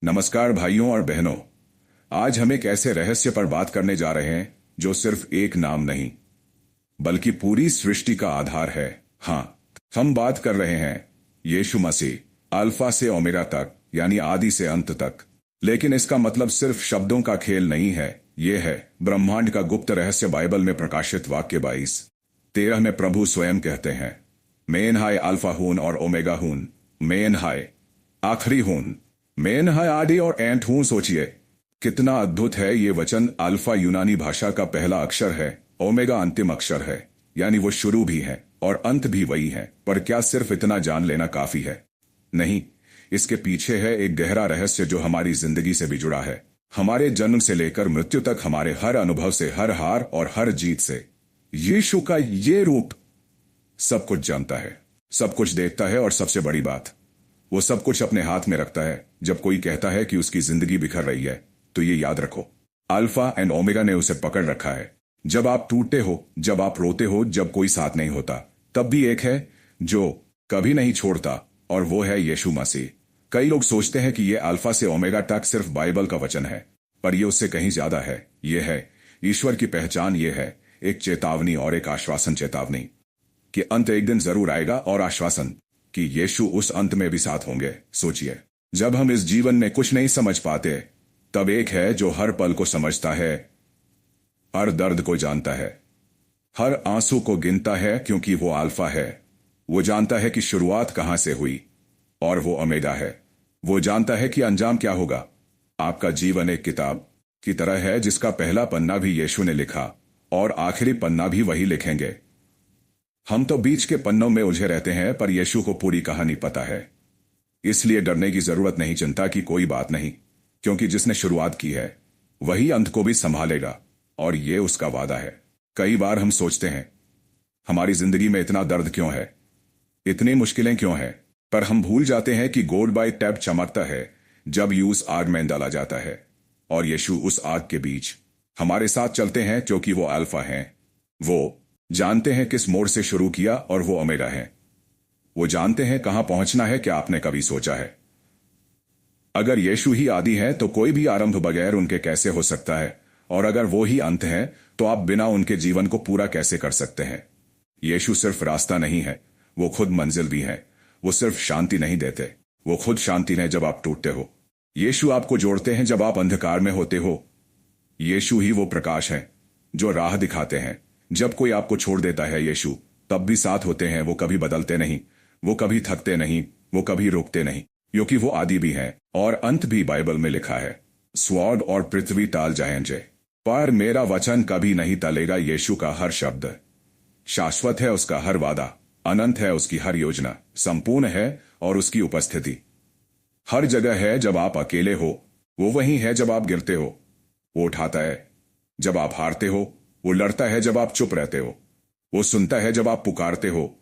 नमस्कार भाइयों और बहनों। आज हम एक ऐसे रहस्य पर बात करने जा रहे हैं जो सिर्फ एक नाम नहीं बल्कि पूरी सृष्टि का आधार है। हाँ, हम बात कर रहे हैं यीशु मसीह, अल्फा से ओमेगा तक, यानी आदि से अंत तक। लेकिन इसका मतलब सिर्फ शब्दों का खेल नहीं है। ये है ब्रह्मांड का गुप्त रहस्य। बाइबल में प्रकाशित वाक्य 22:13 में प्रभु स्वयं कहते हैं, मैं हाय अल्फा हूं और ओमेगा हूं, मैं हाय आखिरी हूं, मैं हाय आदि और एंट हूं। सोचिए कितना अद्भुत है ये वचन। अल्फा यूनानी भाषा का पहला अक्षर है, ओमेगा अंतिम अक्षर है, यानी वो शुरू भी है और अंत भी वही है। पर क्या सिर्फ इतना जान लेना काफी है? नहीं, इसके पीछे है एक गहरा रहस्य जो हमारी जिंदगी से भी जुड़ा है। हमारे जन्म से लेकर मृत्यु तक, हमारे हर अनुभव से, हर हार और हर जीत से यीशु का ये रूप सब कुछ जानता है, सब कुछ देखता है और सबसे बड़ी बात, वो सब कुछ अपने हाथ में रखता है। जब कोई कहता है कि उसकी जिंदगी बिखर रही है, तो ये याद रखो, अल्फा एंड ओमेगा ने उसे पकड़ रखा है। जब आप टूटते हो, जब आप रोते हो, जब कोई साथ नहीं होता, तब भी एक है जो कभी नहीं छोड़ता, और वो है यीशु मसीह। कई लोग सोचते हैं कि ये अल्फा से ओमेगा तक सिर्फ बाइबल का वचन है, पर यह उससे कहीं ज्यादा है। यह है ईश्वर की पहचान। यह है एक चेतावनी और एक आश्वासन। चेतावनी कि अंत एक दिन जरूर आएगा, और आश्वासन कि यीशु उस अंत में भी साथ होंगे। सोचिए, जब हम इस जीवन में कुछ नहीं समझ पाते, तब एक है जो हर पल को समझता है, हर दर्द को जानता है, हर आंसू को गिनता है, क्योंकि वो अल्फा है। वो जानता है कि शुरुआत कहां से हुई, और वो ओमेगा है। वो जानता है कि अंजाम क्या होगा। आपका जीवन एक किताब की तरह है जिसका पहला पन्ना भी यीशु ने लिखा, और आखिरी पन्ना भी वही लिखेंगे। हम तो बीच के पन्नों में उलझे रहते हैं, पर यीशु को पूरी कहानी पता है। इसलिए डरने की जरूरत नहीं, चिंता की कोई बात नहीं, क्योंकि जिसने शुरुआत की है वही अंत को भी संभालेगा, और ये उसका वादा है। कई बार हम सोचते हैं, हमारी जिंदगी में इतना दर्द क्यों है, इतनी मुश्किलें क्यों हैं, पर हम भूल जाते हैं कि गोल्ड बाय टैप चमकता है जब यूं आग में डाला जाता है, और यीशु उस आग के बीच हमारे साथ चलते हैं, क्योंकि वो अल्फा हैं। वो जानते हैं किस मोड़ से शुरू किया, और वो ओमेगा हैं। वो जानते हैं कहां पहुंचना है। क्या आपने कभी सोचा है, अगर यीशु ही आदि है तो कोई भी आरंभ बगैर उनके कैसे हो सकता है? और अगर वो ही अंत है, तो आप बिना उनके जीवन को पूरा कैसे कर सकते हैं? यीशु सिर्फ रास्ता नहीं है, वो खुद मंजिल भी है। वो सिर्फ शांति नहीं देते, वो खुद शांति है जब आप टूटते हो। यीशु आपको जोड़ते हैं जब आप अंधकार में होते हो। यीशु ही वो प्रकाश है जो राह दिखाते हैं। जब कोई आपको छोड़ देता है, यीशु तब भी साथ होते हैं। वो कभी बदलते नहीं, वो कभी थकते नहीं, वो कभी रुकते नहीं, क्योंकि वो आदि भी है और अंत भी। बाइबल में लिखा है, स्वर्ग और पृथ्वी टाल जाएंगे, पर मेरा वचन कभी नहीं टलेगा। यीशु का हर शब्द शाश्वत है, उसका हर वादा अनंत है, उसकी हर योजना संपूर्ण है, और उसकी उपस्थिति हर जगह है। जब आप अकेले हो, वो वहीं है। जब आप गिरते हो, वो उठाता है। जब आप हारते हो, वो लड़ता है। जब आप चुप रहते हो, वो सुनता है। जब आप पुकारते हो,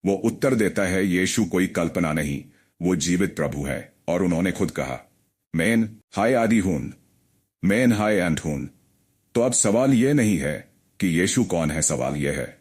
वो उत्तर देता है। यीशु कोई कल्पना नहीं, वो जीवित प्रभु है, और उन्होंने खुद कहा, मैं हाय आदि हूं, मैं हाय अंत हूं। तो अब सवाल यह नहीं है कि यीशु कौन है, सवाल यह है,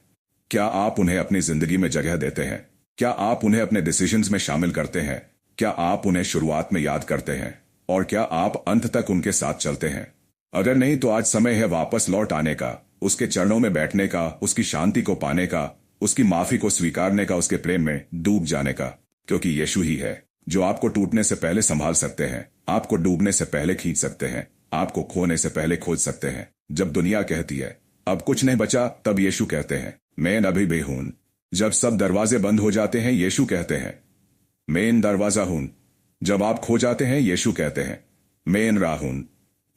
क्या आप उन्हें अपनी जिंदगी में जगह देते हैं? क्या आप उन्हें अपने डिसीजंस में शामिल करते हैं? क्या आप उन्हें शुरुआत में याद करते हैं, और क्या आप अंत तक उनके साथ चलते हैं? अगर नहीं, तो आज समय है वापस लौट आने का, उसके चरणों में बैठने का, उसकी शांति को पाने का, उसकी माफी को स्वीकारने का, उसके प्रेम में डूब जाने का। क्योंकि यीशु ही है जो आपको टूटने से पहले संभाल सकते हैं, आपको डूबने से पहले खींच सकते हैं, आपको खोने से पहले खोज सकते हैं। जब दुनिया कहती है अब कुछ नहीं बचा, तब यीशु कहते हैं, मैं अभी भी हूं। जब सब दरवाजे बंद हो जाते हैं, यीशु कहते हैं, मैं दरवाजा हूं। जब आप खो जाते हैं, यीशु कहते हैं, मैं राह हूं।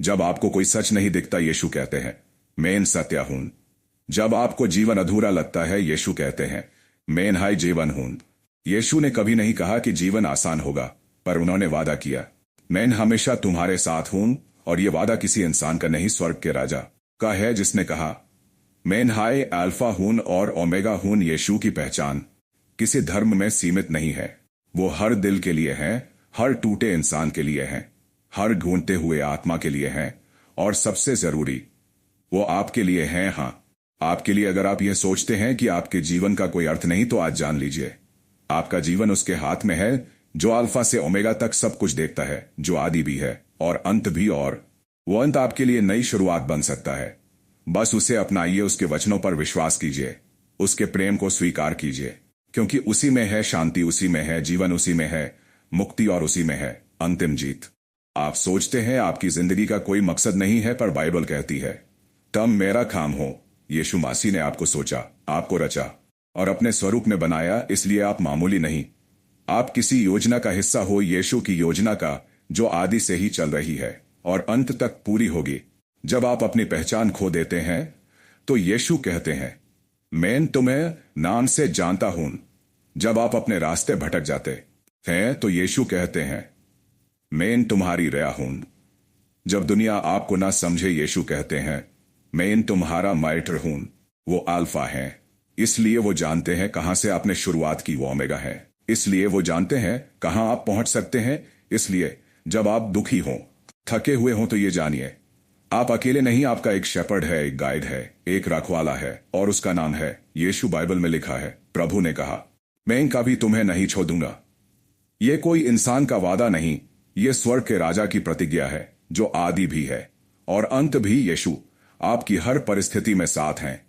जब आपको कोई सच नहीं दिखता, यीशु कहते हैं, मैं सत्य हूं। जब आपको जीवन अधूरा लगता है, यीशु कहते हैं, मैं हाय जीवन हूं। यीशु ने कभी नहीं कहा कि जीवन आसान होगा, पर उन्होंने वादा किया, मैं हमेशा तुम्हारे साथ हूं। और यह वादा किसी इंसान का नहीं, स्वर्ग के राजा का है, जिसने कहा, मैं हाय अल्फा हूं और ओमेगा हूं। यीशु की पहचान किसी धर्म में सीमित नहीं है। वो हर दिल के लिए है, हर टूटे इंसान के लिए है, हर ढूंढते हुए आत्मा के लिए है, और सबसे जरूरी, वो आपके लिए है। हां, आपके लिए। अगर आप यह सोचते हैं कि आपके जीवन का कोई अर्थ नहीं, तो आज जान लीजिए, आपका जीवन उसके हाथ में है। जो अल्फा से ओमेगा तक सब कुछ देखता है, जो आदि भी है और अंत भी, और वो अंत आपके लिए नई शुरुआत बन सकता है। बस उसे अपनाइए, उसके वचनों पर विश्वास कीजिए, उसके प्रेम को स्वीकार कीजिए, क्योंकि उसी में है शांति, उसी में है जीवन, उसी में है मुक्ति और उसी में है अंतिम जीत। आप सोचते हैं आपकी जिंदगी का कोई मकसद नहीं है, पर बाइबल कहती है तब मेरा काम हो। यीशु मसीह ने आपको सोचा, आपको रचा और अपने स्वरूप में बनाया, इसलिए आप मामूली नहीं, आप किसी योजना का हिस्सा हो, यीशु की योजना का, जो आदि से ही चल रही है और अंत तक पूरी होगी। जब आप अपनी पहचान खो देते हैं तो यीशु कहते हैं मैं तुम्हें नाम से जानता हूं। जब आप अपने रास्ते भटक जाते हैं तो यीशु कहते हैं मैं तुम्हारी रया हूं। जब दुनिया आपको ना समझे, यीशु कहते हैं मैं तुम्हारा माइटर हूं। वो अल्फा हैं, इसलिए वो जानते हैं कहां से आपने शुरुआत की, वो ओमेगा है, इसलिए वो जानते हैं कहां आप पहुंच सकते हैं। इसलिए जब आप दुखी हों, थके हुए हों, तो ये जानिए आप अकेले नहीं, आपका एक शेपर्ड है, एक गाइड है, एक रखवाला है और उसका नाम है यीशु। बाइबल में लिखा है, प्रभु ने कहा मैं कभी तुम्हें नहीं छोड़ूंगा। ये कोई इंसान का वादा नहीं, ये स्वर्ग के राजा की प्रतिज्ञा है, जो आदि भी है और अंत भी। यीशु आपकी हर परिस्थिति में साथ हैं,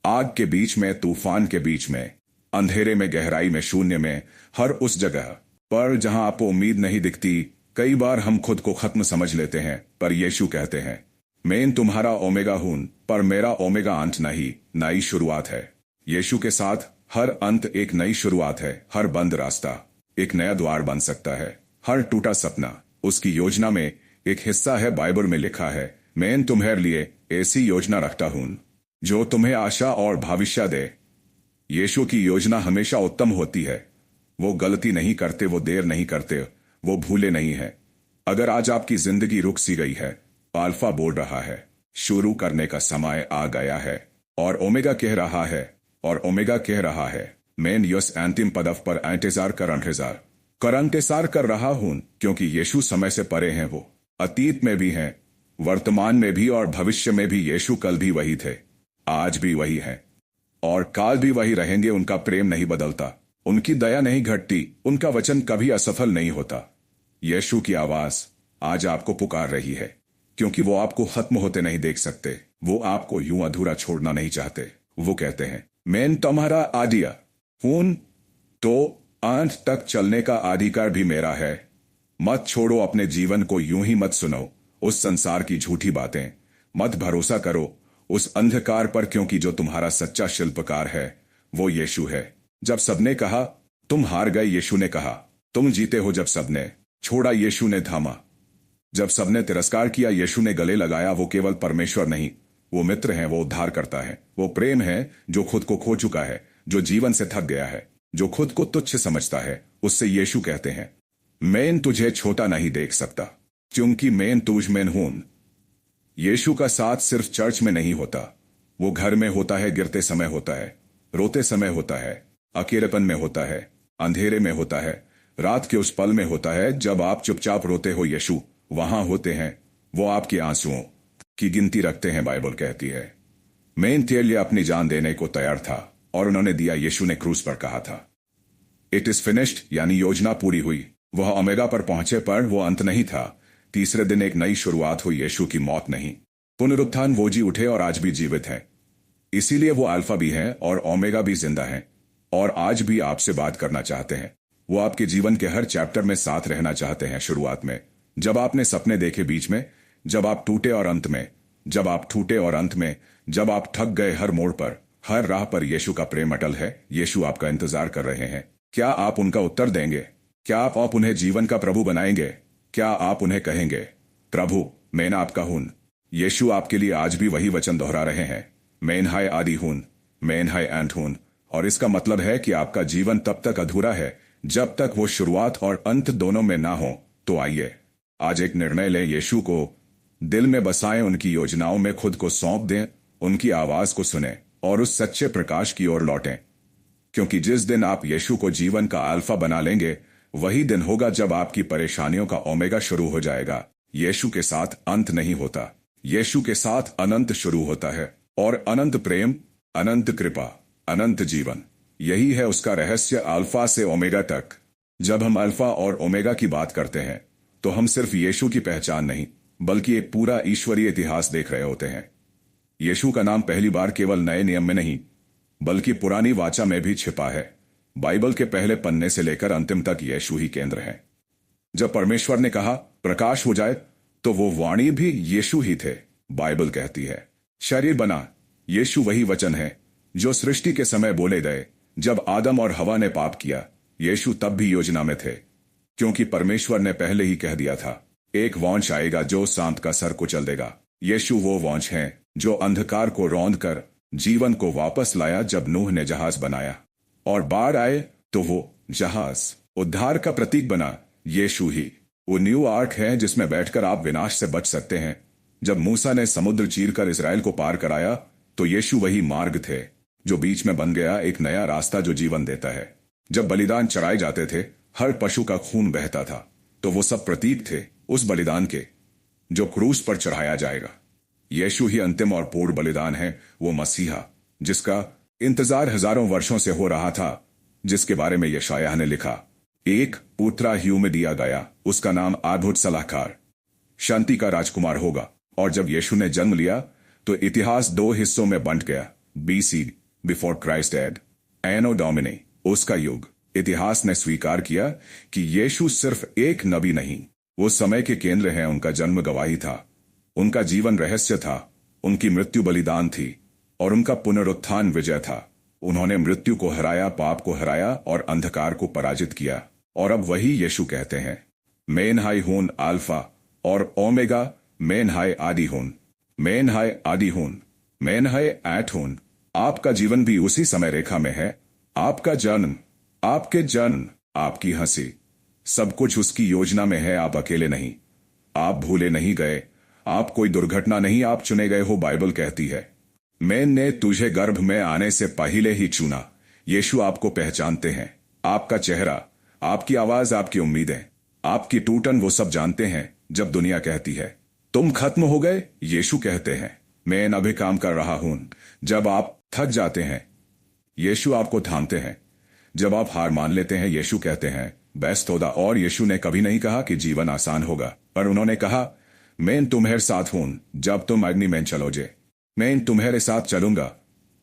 आग के बीच में, तूफान के बीच में, अंधेरे में, गहराई में, शून्य में, हर उस जगह पर जहां आपको उम्मीद नहीं दिखती। कई बार हम खुद को खत्म समझ लेते हैं, पर यीशु कहते हैं मैं तुम्हारा ओमेगा हूं, पर मेरा ओमेगा अंत नहीं, नई शुरुआत है। यीशु के साथ हर अंत एक नई शुरुआत है, हर बंद रास्ता एक नया द्वार बन सकता है, हर टूटा सपना उसकी योजना में एक हिस्सा है। बाइबल में लिखा है मैं तुम्हारे लिए ऐसी योजना रखता हूं जो तुम्हें आशा और भविष्य दे। यीशु की योजना हमेशा उत्तम होती है। वो गलती नहीं करते, वो देर नहीं करते, वो भूले नहीं है। अगर आज आपकी जिंदगी रुक सी गई है, अल्फा बोल रहा है शुरू करने का समय आ गया है, और ओमेगा कह रहा है, और ओमेगा कह रहा है मैं यस अंतिम पदव पर इंतजार कर रहा हूं, क्योंकि यीशु समय से परे हैं। वो अतीत में भी हैं, वर्तमान में भी और भविष्य में भी। यीशु कल भी वही थे, आज भी वही है और काल भी वही रहेंगे। उनका प्रेम नहीं बदलता, उनकी दया नहीं घटती, उनका वचन कभी असफल नहीं होता। यीशु की आवाज आज आपको पुकार रही है, क्योंकि वो आपको खत्म होते नहीं देख सकते, वो आपको यूं अधूरा छोड़ना नहीं चाहते। वो कहते हैं मैं तुम्हारा आदिया हूं, तो अंत तक चलने का अधिकार भी मेरा है। मत छोड़ो अपने जीवन को, यूं ही मत सुनो उस संसार की झूठी बातें, मत भरोसा करो उस अंधकार पर, क्योंकि जो तुम्हारा सच्चा शिल्पकार है वो यीशु है। जब सबने कहा तुम हार गए, यीशु ने कहा तुम जीते हो। जब सबने छोड़ा, यीशु ने थामा। जब सबने तिरस्कार किया, यीशु ने गले लगाया। वो केवल परमेश्वर नहीं, वो मित्र है, वो उद्धार करता है, वो प्रेम है जो खुद को खो चुका है, जो जीवन से थक गया है, जो खुद को तुच्छ समझता है। उससे यीशु कहते हैं मैं तुझे छोटा नहीं देख सकता, क्योंकि मैं तुझ में हूं। यीशु का साथ सिर्फ चर्च में नहीं होता, वो घर में होता है, गिरते समय होता है, रोते समय होता है, अकेलेपन में होता है, अंधेरे में होता है, रात के उस पल में होता है जब आप चुपचाप रोते हो। यीशु वहां होते हैं, वो आपके आंसुओं की गिनती रखते हैं। बाइबल कहती है मैं तेरे लिए अपनी जान देने को तैयार था, और उन्होंने दिया। यीशु ने क्रूस पर कहा था इट इज फिनिश्ड, यानी योजना पूरी हुई। वह ओमेगा पर पहुंचे, पर वो अंत नहीं था। तीसरे दिन एक नई शुरुआत हुई। यीशु की मौत नहीं, पुनरुत्थान, वो जी उठे और आज भी जीवित है। इसीलिए वो अल्फा भी है और ओमेगा भी जिंदा है, और आज भी आपसे बात करना चाहते हैं। वो आपके जीवन के हर चैप्टर में साथ रहना चाहते हैं। शुरुआत में, जब आपने सपने देखे, बीच में जब आप टूटे, और अंत में जब आप टूटे, और अंत में जब आप थक गए। हर मोड़ पर, हर राह पर यीशु का प्रेम अटल है। यीशु आपका इंतजार कर रहे हैं। क्या आप उनका उत्तर देंगे? क्या आप उन्हें जीवन का प्रभु बनाएंगे? क्या आप उन्हें कहेंगे प्रभु मैं आपका हूं? यीशु आपके लिए आज भी वही वचन दोहरा रहे हैं मैं हाय आदि हूं, मैं हाय अंत हूं। और इसका मतलब है कि आपका जीवन तब तक अधूरा है जब तक वो शुरुआत और अंत दोनों में ना हो। तो आइए आज एक निर्णय लें, यीशु को दिल में बसाएं, उनकी योजनाओं में खुद को सौंप दें, उनकी आवाज को सुने और उस सच्चे प्रकाश की ओर लौटें। क्योंकि जिस दिन आप यीशु को जीवन का अल्फा बना लेंगे, वही दिन होगा जब आपकी परेशानियों का ओमेगा शुरू हो जाएगा। यीशु के साथ अंत नहीं होता, यीशु के साथ अनंत शुरू होता है, और अनंत प्रेम, अनंत कृपा, अनंत जीवन, यही है उसका रहस्य, अल्फा से ओमेगा तक। जब हम अल्फा और ओमेगा की बात करते हैं तो हम सिर्फ यीशु की पहचान नहीं बल्कि एक पूरा ईश्वरीय इतिहास देख रहे होते हैं। यीशु का नाम पहली बार केवल नए नियम में नहीं बल्कि पुरानी वाचा में भी छिपा है। बाइबल के पहले पन्ने से लेकर अंतिम तक यीशु ही केंद्र है। जब परमेश्वर ने कहा प्रकाश हो जाए तो वो वाणी भी यीशु ही थे। बाइबल कहती है शरीर बना। यीशु वही वचन है जो सृष्टि के समय बोले गए जब आदम और हवा ने पाप किया। यीशु तब भी योजना में थे क्योंकि परमेश्वर ने पहले ही कह दिया था एक वंश आएगा जो सांप का सर कुचल देगा। यीशु वो वंश है जो अंधकार को रौंद कर जीवन को वापस लाया। जब नूह ने जहाज बनाया और बाढ़ आए तो वो जहाज उद्धार का प्रतीक बना। यीशु ही वो न्यू आर्क है जिसमें बैठकर आप विनाश से बच सकते हैं। जब मूसा ने समुद्र चीरकर इजराइल को पार कराया तो यीशु वही मार्ग थे जो बीच में बन गया, एक नया रास्ता जो जीवन देता है। जब बलिदान चढ़ाए जाते थे हर पशु का खून बहता था तो वो सब प्रतीक थे उस बलिदान के जो क्रूस पर चढ़ाया जाएगा। यीशु ही अंतिम और पूर्ण बलिदान है, वो मसीहा जिसका इंतजार हजारों वर्षों से हो रहा था, जिसके बारे में यशायाह ने लिखा एक पुत्र ह्यू में दिया गया, उसका नाम अद्भुत सलाहकार शांति का राजकुमार होगा। और जब यीशु ने जन्म लिया तो इतिहास दो हिस्सों में बंट गया। BC बिफोर क्राइस्ट एड, एनो डोमिनी उसका युग। इतिहास ने स्वीकार किया कि यीशु सिर्फ एक नबी नहीं, वो समय के केंद्र हैं। उनका जन्म गवाही था, उनका जीवन रहस्य था, उनकी मृत्यु बलिदान थी और उनका पुनरुत्थान विजय था। उन्होंने मृत्यु को हराया, पाप को हराया और अंधकार को पराजित किया। और अब वही यीशु कहते हैं मेन हाई हून अल्फा और ओमेगा, मेन हाई आदि हून, मेन हाई आदि हून, मेन हाई ऐट हून। आपका जीवन भी उसी समय रेखा में है। आपका जन्म, आपके जन्म, आपकी हंसी, सब कुछ उसकी योजना में है। आप अकेले नहीं, आप भूले नहीं गए, आप कोई दुर्घटना नहीं, आप चुने गए हो। बाइबल कहती है मैंने तुझे गर्भ में आने से पहले ही चुना। यीशु आपको पहचानते हैं, आपका चेहरा, आपकी आवाज, आपकी उम्मीदें, आपकी टूटन, वो सब जानते हैं। जब दुनिया कहती है तुम खत्म हो गए, यीशु कहते हैं मैं अभी काम कर रहा हूं। जब आप थक जाते हैं यीशु आपको थामते हैं। जब आप हार मान लेते हैं यीशु कहते हैं बेस्ट होगा। और यीशु ने कभी नहीं कहा कि जीवन आसान होगा, पर उन्होंने कहा मैं तुम्हारे साथ हूं जब तुम अग्नि में चलोगे, मैं तुम्हारे साथ चलूंगा।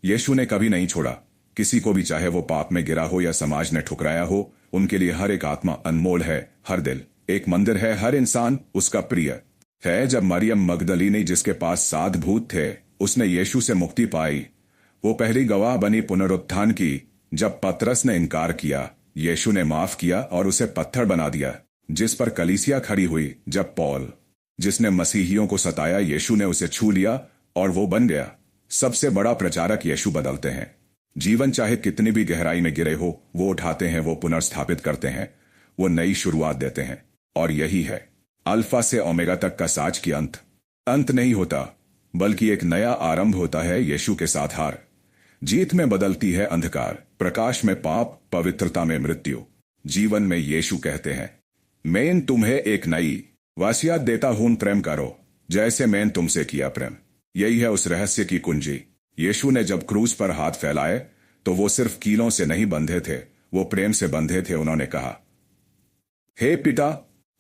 यीशु ने कभी नहीं छोड़ा किसी को भी, चाहे वो पाप में गिरा हो या समाज ने ठुकराया हो। उनके लिए हर एक आत्मा अनमोल है, हर दिल एक मंदिर है, हर इंसान उसका प्रिय है। जब मरियम मगदलीनी जिसके पास 7 भूत थे उसने यीशु से मुक्ति पाई, वो पहली गवाह बनी पुनरुत्थान की। जब पतरस ने इनकार किया यीशु ने माफ किया और उसे पत्थर बना दिया जिस पर कलीसिया खड़ी हुई। जब पौल जिसने मसीहियों को सताया, यीशु ने उसे छू लिया और वो बन गया सबसे बड़ा प्रचारक। यीशु बदलते हैं जीवन, चाहे कितनी भी गहराई में गिरे हो वो उठाते हैं, वो पुनर्स्थापित करते हैं, वो नई शुरुआत देते हैं। और यही है अल्फा से ओमेगा तक का साज की अंत नहीं होता बल्कि एक नया आरंभ होता है। यीशु के साथ हार जीत में बदलती है अंधकार, प्रकाश में पाप, पवित्रता में मृत्यु। जीवन में यीशु कहते हैं मैं तुम्हें एक नई वसीयत देता हूं, प्रेम करो जैसे मैंने तुमसे किया प्रेम। यही है उस रहस्य की कुंजी। यीशु ने जब क्रूज पर हाथ फैलाए तो वो सिर्फ कीलों से नहीं बंधे थे, वो प्रेम से बंधे थे। उन्होंने कहा हे पिता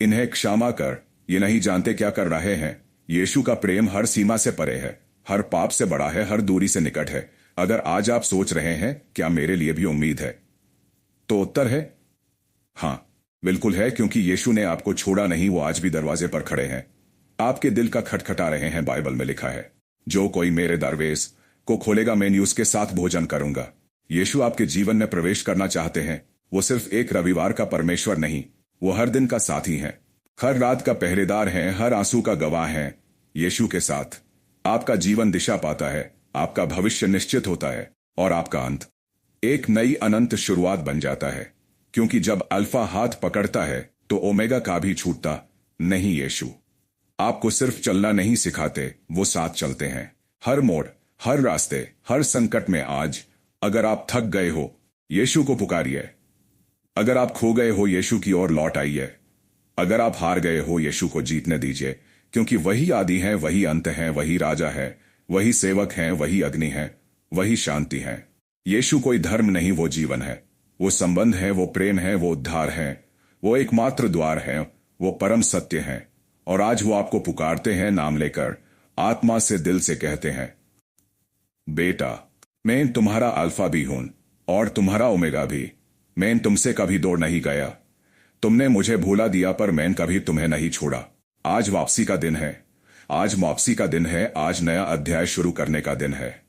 इन्हें क्षमा कर, ये नहीं जानते क्या कर रहे हैं। यीशु का प्रेम हर सीमा से परे है, हर पाप से बड़ा है, हर दूरी से निकट है। अगर आज आप सोच रहे हैं क्या मेरे लिए भी उम्मीद है, तो उत्तर है हां, बिल्कुल है, क्योंकि यीशु ने आपको छोड़ा नहीं, वो आज भी दरवाजे पर खड़े हैं, आपके दिल का खटखटा रहे हैं। बाइबल में लिखा है जो कोई मेरे दरवेश को खोलेगा मैं उसके साथ भोजन करूंगा। यीशु आपके जीवन में प्रवेश करना चाहते हैं। वो सिर्फ एक रविवार का परमेश्वर नहीं, वो हर दिन का साथी हैं, हर रात का पहरेदार हैं, हर आंसू का गवाह हैं। यीशु के साथ आपका जीवन दिशा पाता है, आपका भविष्य निश्चित होता है और आपका अंत एक नई अनंत शुरुआत बन जाता है। क्योंकि जब अल्फा हाथ पकड़ता है तो ओमेगा का भी छूटता नहीं। यीशु आपको सिर्फ चलना नहीं सिखाते, वो साथ चलते हैं हर मोड़, हर रास्ते, हर संकट में। आज अगर आप थक गए हो यीशु को पुकारिए, अगर आप खो गए हो यीशु की ओर लौट आइए, अगर आप हार गए हो यीशु को जीतने दीजिए, क्योंकि वही आदि है, वही अंत है, वही राजा है, वही सेवक हैं, वही अग्नि है, वही शांति है। यीशु कोई धर्म नहीं, वो जीवन है, वो संबंध है, वो प्रेम है, वो उद्धार है, वो एकमात्र द्वार है, वो परम सत्य है, और आज वो आपको पुकारते हैं नाम लेकर, आत्मा से, दिल से कहते हैं, बेटा, मैं तुम्हारा अल्फा भी हूं और तुम्हारा ओमेगा भी। मैं तुमसे कभी दूर नहीं गया। तुमने मुझे भूला दिया पर मैं कभी तुम्हें नहीं छोड़ा। आज वापसी का दिन है। आज वापसी का दिन है। आज नया अध्याय शुरू करने का दिन है।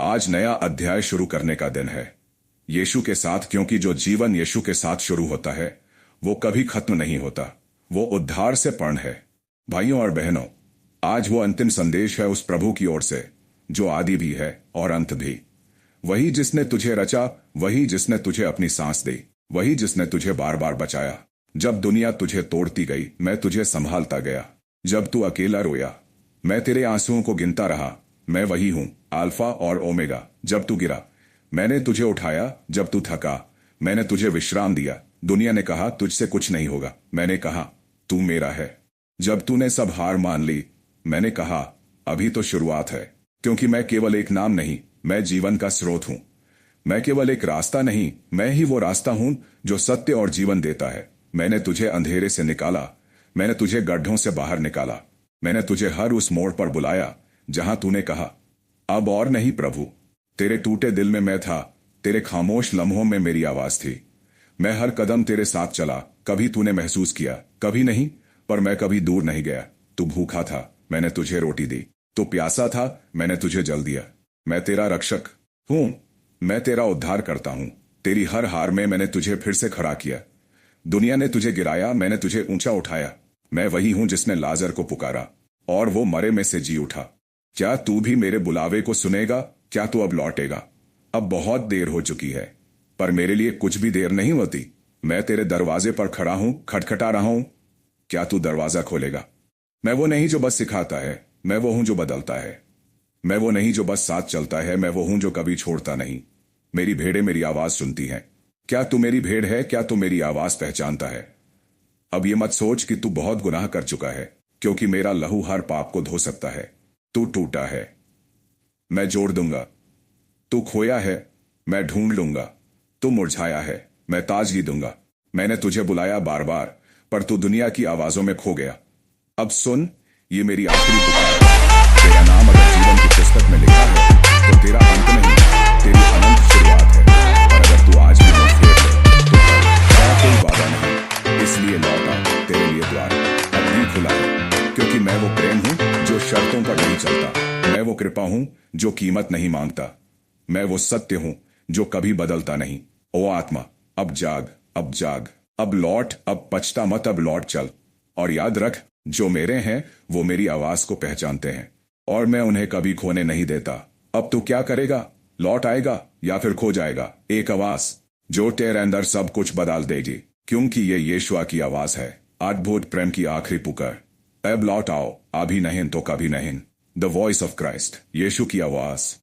आज नया अध्याय शुरू करने का दिन है यीशु के साथ, क्योंकि जो जीवन यीशु के साथ शुरू होता है वो कभी खत्म नहीं होता। वो उद्धार से पूर्ण है। भाइयों और बहनों, आज वो अंतिम संदेश है उस प्रभु की ओर से जो आदि भी है और अंत भी। वही जिसने तुझे रचा, वही जिसने तुझे अपनी सांस दी, वही जिसने तुझे बार बार बचाया। जब दुनिया तुझे तोड़ती गई, मैं तुझे संभालता गया। जब तू अकेला रोया, मैं तेरे आंसुओं को गिनता रहा। मैं वही हूं, अल्फा और ओमेगा। जब तू गिरा, मैंने तुझे उठाया। जब तू थका, मैंने तुझे विश्राम दिया। दुनिया ने कहा तुझसे कुछ नहीं होगा, मैंने कहा तू मेरा है। जब तूने सब हार मान ली, मैंने कहा अभी तो शुरुआत है। क्योंकि मैं केवल एक नाम नहीं, मैं जीवन का स्रोत हूं। मैं केवल एक रास्ता नहीं, मैं ही वो रास्ता हूं जो सत्य और जीवन देता है। मैंने तुझे अंधेरे से निकाला। मैंने तुझे गड्ढों से बाहर निकाला। मैंने तुझे हर उस मोड़ पर बुलाया जहां तूने कहा अब और नहीं प्रभु। तेरे टूटे दिल में मैं था। तेरे खामोश लम्हों में मेरी आवाज थी। मैं हर कदम तेरे साथ चला। कभी तूने महसूस किया, कभी नहीं, पर मैं कभी दूर नहीं गया। तू भूखा था, मैंने तुझे रोटी दी। तू प्यासा था, मैंने तुझे जल दिया। मैं तेरा रक्षक हूं। मैं तेरा उद्धार करता हूं। तेरी हर हार में मैंने तुझे फिर से खड़ा किया। दुनिया ने तुझे गिराया, मैंने तुझे ऊंचा उठाया। मैं वही हूं जिसने लाजर को पुकारा और वो मरे में से जी उठा। क्या तू भी मेरे बुलावे को सुनेगा? क्या तू अब लौटेगा? अब बहुत देर हो चुकी है, पर मेरे लिए कुछ भी देर नहीं होती। मैं तेरे दरवाजे पर खड़ा हूं, खटखटा रहा हूं। क्या तू दरवाजा खोलेगा? मैं वो नहीं जो बस सिखाता है, मैं वो हूं जो बदलता है। मैं वो नहीं जो बस साथ चलता है, मैं वो हूं जो कभी छोड़ता नहीं। मेरी भेड़ें मेरी आवाज सुनती हैं। क्या तू मेरी भेड़ है? क्या तू मेरी आवाज पहचानता है? अब ये मत सोच कि तू बहुत गुनाह कर चुका है, क्योंकि मेरा लहू हर पाप को धो सकता है। तू टूटा है, मैं जोड़ दूंगा। तू खोया है, मैं ढूंढ लूंगा। तू मुरझाया है, मैं ताजगी दूंगा। मैंने तुझे बुलाया बार बार, पर तू दुनिया की आवाजों में खो गया। अब सुन, ये मेरी आखिरी पुकार है। तेरा नाम अगर जीवन की पुस्तक में लिखा है, तो तेरा अंत नहीं, तेरी अनंत शुरुआत है। और अगर तू आज भी मुंह फेर ले, तो तेरा कोई वादा नहीं। इसलिए लौटा, तेरे लिए द्वार अब भी खुला है। क्योंकि मैं वो प्रेम हूं जो शर्तों पर नहीं चलता। मैं वो कृपा हूं जो कीमत नहीं मांगता। मैं वो सत्य हूं जो कभी बदलता नहीं। ओ आत्मा, अब जाग, अब जाग, अब लौट, अब पछता मत, अब लौट चल। और याद रख, जो मेरे हैं वो मेरी आवाज को पहचानते हैं, और मैं उन्हें कभी खोने नहीं देता। अब तू क्या करेगा? लौट आएगा या फिर खो जाएगा? एक आवाज जो तेरे अंदर सब कुछ बदल देगी, क्योंकि ये यीशु की आवाज है, अद्भुत प्रेम की आखिरी पुकार। अब लौट आओ, अभी नहीं तो कभी नहीं। द वॉइस ऑफ क्राइस्ट, यीशु की आवाज।